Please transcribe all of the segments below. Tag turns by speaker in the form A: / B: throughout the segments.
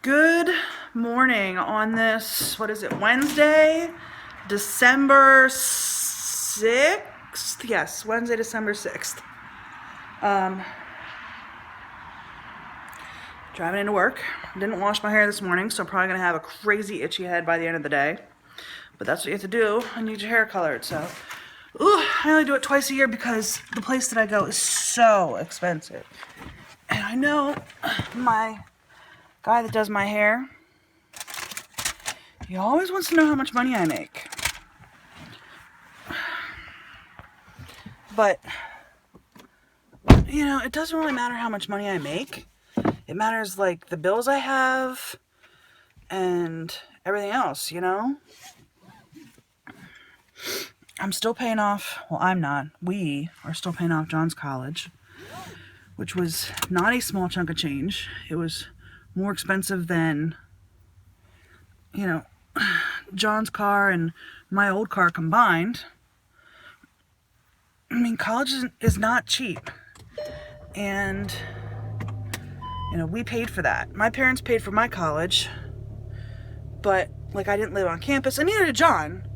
A: Good morning on this, what is it, Wednesday, December 6th? Yes, Wednesday, December 6th. Driving into work. Didn't wash my hair this morning, so I'm probably going to have a crazy itchy head by the end of the day. But that's what you have to do when you get your hair colored, so. I only do it twice a year because the place that I go is so expensive. And I know my guy that does my hair, he always wants to know how much money I make. But, it doesn't really matter how much money I make. It matters, like, the bills I have and everything else, I'm still paying off, well, I'm not. We are still paying off John's college, which was not a small chunk of change. It was more expensive than, John's car and my old car combined. I mean, college is not cheap. And, we paid for that. My parents paid for my college, but, I didn't live on campus, and neither did John.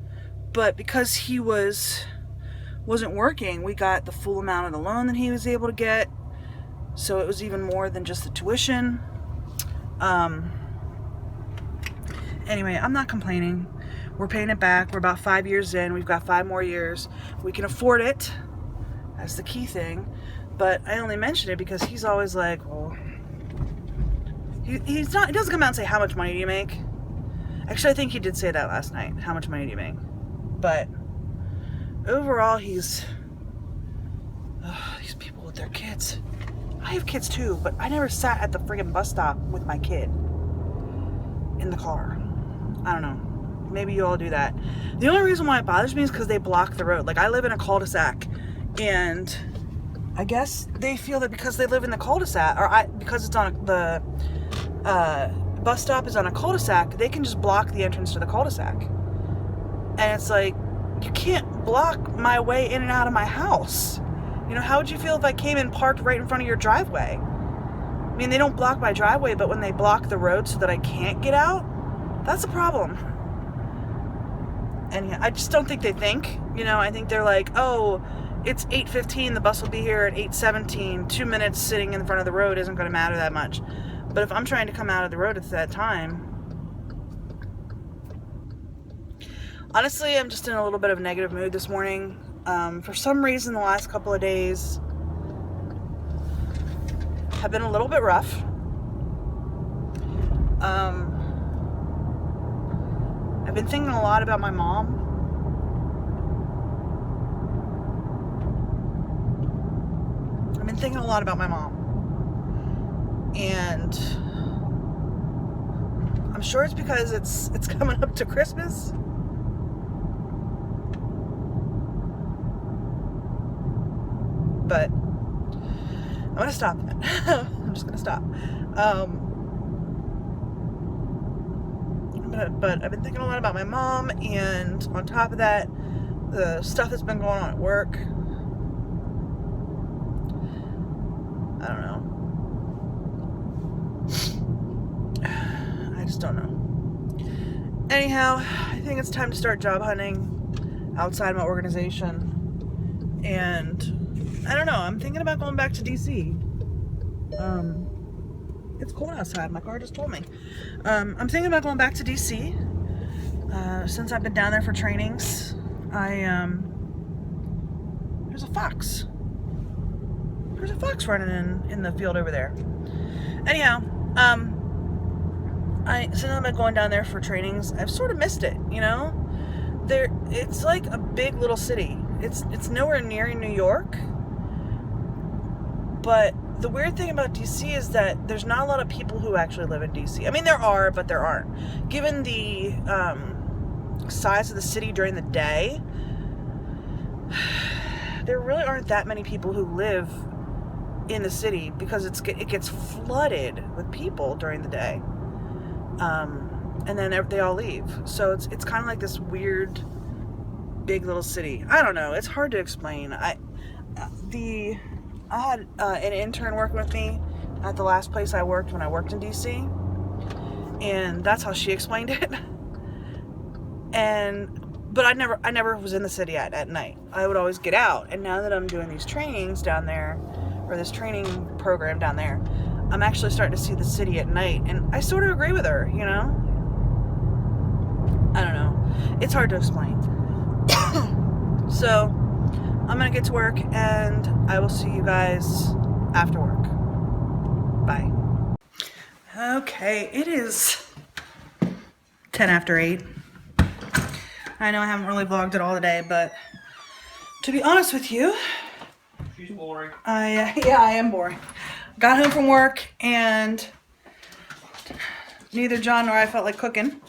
A: But because he wasn't working, we got the full amount of the loan that he was able to get. So it was even more than just the tuition. Anyway, I'm not complaining. We're paying it back. We're about 5 years in. We've got 5 more years. We can afford it. That's the key thing. But I only mention it because he's always like, well, he doesn't come out and say, how much money do you make? Actually, I think he did say that last night. How much money do you make? But overall, these people with their kids. I have kids too, but I never sat at the friggin' bus stop with my kid in the car. I don't know. Maybe you all do that. The only reason why it bothers me is because they block the road. Like, I live in a cul-de-sac, and I guess they feel that because they live in the cul-de-sac, because it's on the bus stop is on a cul-de-sac, they can just block the entrance to the cul-de-sac. And it's like, you can't block my way in and out of my house. How would you feel if I came and parked right in front of your driveway? I mean, they don't block my driveway, but when they block the road so that I can't get out, that's a problem. And I just don't think they think. I think they're like, oh, it's 8:15, the bus will be here at 8:17. 2 minutes sitting in front of the road isn't going to matter that much. But if I'm trying to come out of the road at that time, honestly, I'm just in a little bit of a negative mood this morning. For some reason, the last couple of days have been a little bit rough. I've been thinking a lot about my mom. And I'm sure it's because it's coming up to Christmas. But I'm going to stop that. I'm just going to stop. But I've been thinking a lot about my mom, and on top of that, the stuff that's been going on at work. I don't know. I just don't know. Anyhow, I think it's time to start job hunting outside my organization. And I don't know, I'm thinking about going back to DC. It's cold outside, my car just told me. I'm thinking about going back to DC. Since I've been down there for trainings, there's a fox. There's a fox running in the field over there. Anyhow, since I've been going down there for trainings, I've sort of missed it, It's like a big little city. It's nowhere near New York. But the weird thing about DC is that there's not a lot of people who actually live in DC. I mean, there are, but there aren't. Given the size of the city during the day, there really aren't that many people who live in the city because it gets flooded with people during the day. And then they all leave. So it's kind of like this weird, big little city. I don't know. It's hard to explain. I had an intern working with me at the last place I worked when I worked in DC. And that's how she explained it. But I never was in the city at night. I would always get out. And now that I'm doing these trainings down there, or this training program down there, I'm actually starting to see the city at night. And I sort of agree with her, you know? I don't know. It's hard to explain. So, I'm going to get to work, and I will see you guys after work. Bye. Okay, it is 10 after 8. I know I haven't really vlogged at all today, but to be honest with you,
B: she's boring.
A: I am boring. Got home from work, and neither John nor I felt like cooking.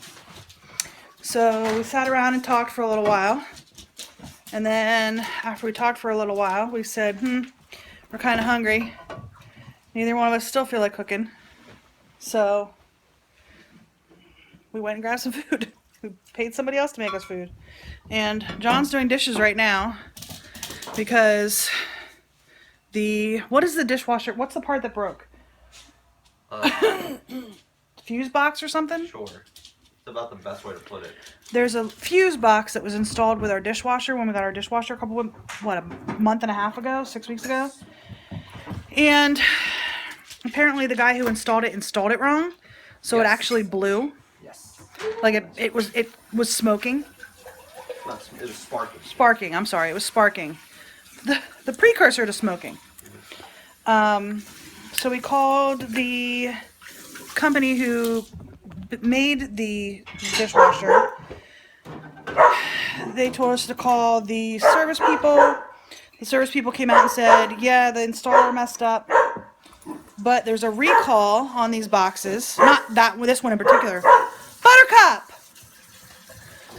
A: So we sat around and talked for a little while. And then after we talked for a little while, we said, we're kind of hungry. Neither one of us still feel like cooking. So we went and grabbed some food. We paid somebody else to make us food. And John's doing dishes right now because what is the dishwasher? What's the part that broke? Fuse box or something?
B: Sure. It's about the best way to put it.
A: There's a fuse box that was installed with our dishwasher when we got our dishwasher a month and a half ago, 6 weeks ago. And apparently the guy who installed it wrong. So
B: Yes.
A: It actually blew.
B: Yes.
A: Like it was smoking.
B: It was sparking.
A: Sparking, I'm sorry, it was sparking. The precursor to smoking. So we called the company who made the dishwasher. They told us to call the service people. The service people came out and said, yeah, the installer messed up, but there's a recall on these boxes. Not this one in particular. Buttercup!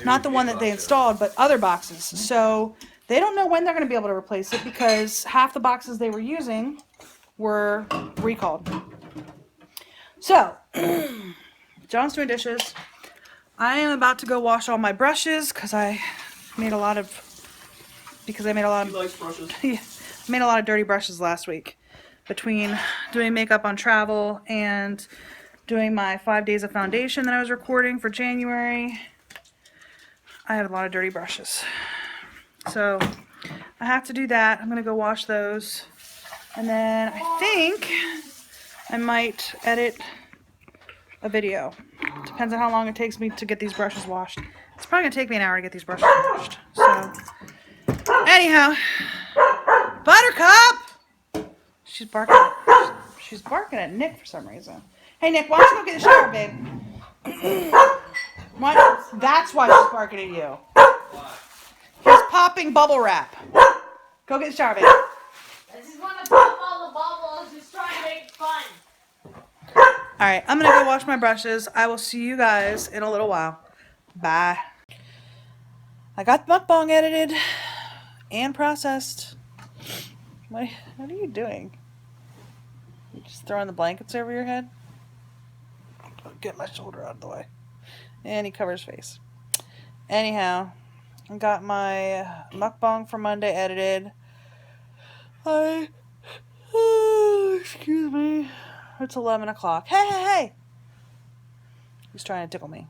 A: Not the one that they installed, but other boxes. So they don't know when they're going to be able to replace it because half the boxes they were using were recalled. So, John's doing dishes. I am about to go wash all my brushes because I made a lot of
B: He likes brushes.
A: yeah, I made a lot of dirty brushes last week between doing makeup on travel and doing my 5 days of foundation that I was recording for January. I had a lot of dirty brushes. So I have to do that. I'm going to go wash those. And then I think I might edit a video. Depends on how long it takes me to get these brushes washed. It's probably going to take me an hour to get these brushes washed. So, anyhow, Buttercup! She's barking. She's barking at Nick for some reason. Hey, Nick, why don't you go get in the shower, babe? What? That's why she's barking at you. He's popping bubble wrap. Go get in the shower, babe.
C: I just want to pop all the bubbles, just trying to make fun.
A: Alright, I'm gonna go wash my brushes. I will see you guys in a little while. Bye. I got the mukbang edited and processed. What are you doing? You just throwing the blankets over your head? I'll get my shoulder out of the way. And he covers his face. Anyhow, I got my mukbang for Monday edited. Excuse me. It's 11 o'clock. Hey! He's trying to tickle me.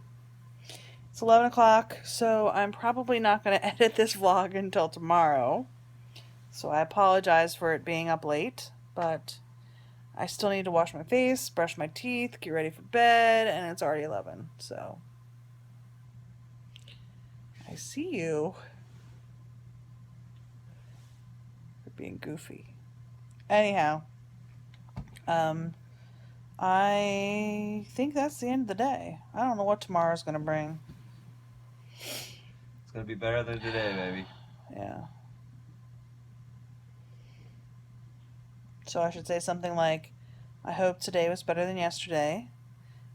A: It's 11 o'clock, so I'm probably not going to edit this vlog until tomorrow. So I apologize for it being up late, but I still need to wash my face, brush my teeth, get ready for bed, and it's already 11, so I see you. You're being goofy. Anyhow, I think that's the end of the day. I don't know what tomorrow's gonna bring.
B: It's gonna be better than today, baby.
A: Yeah. So I should say something like, I hope today was better than yesterday,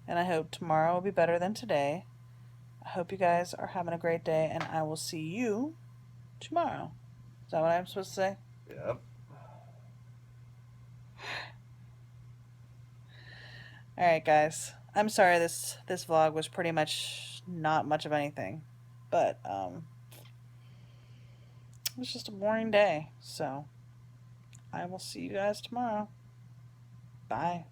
A: and I hope tomorrow will be better than today. I hope you guys are having a great day, and I will see you tomorrow. Is that what I'm supposed to say?
B: Yep.
A: Alright guys, I'm sorry this vlog was pretty much not much of anything, but it was just a boring day, so I will see you guys tomorrow. Bye.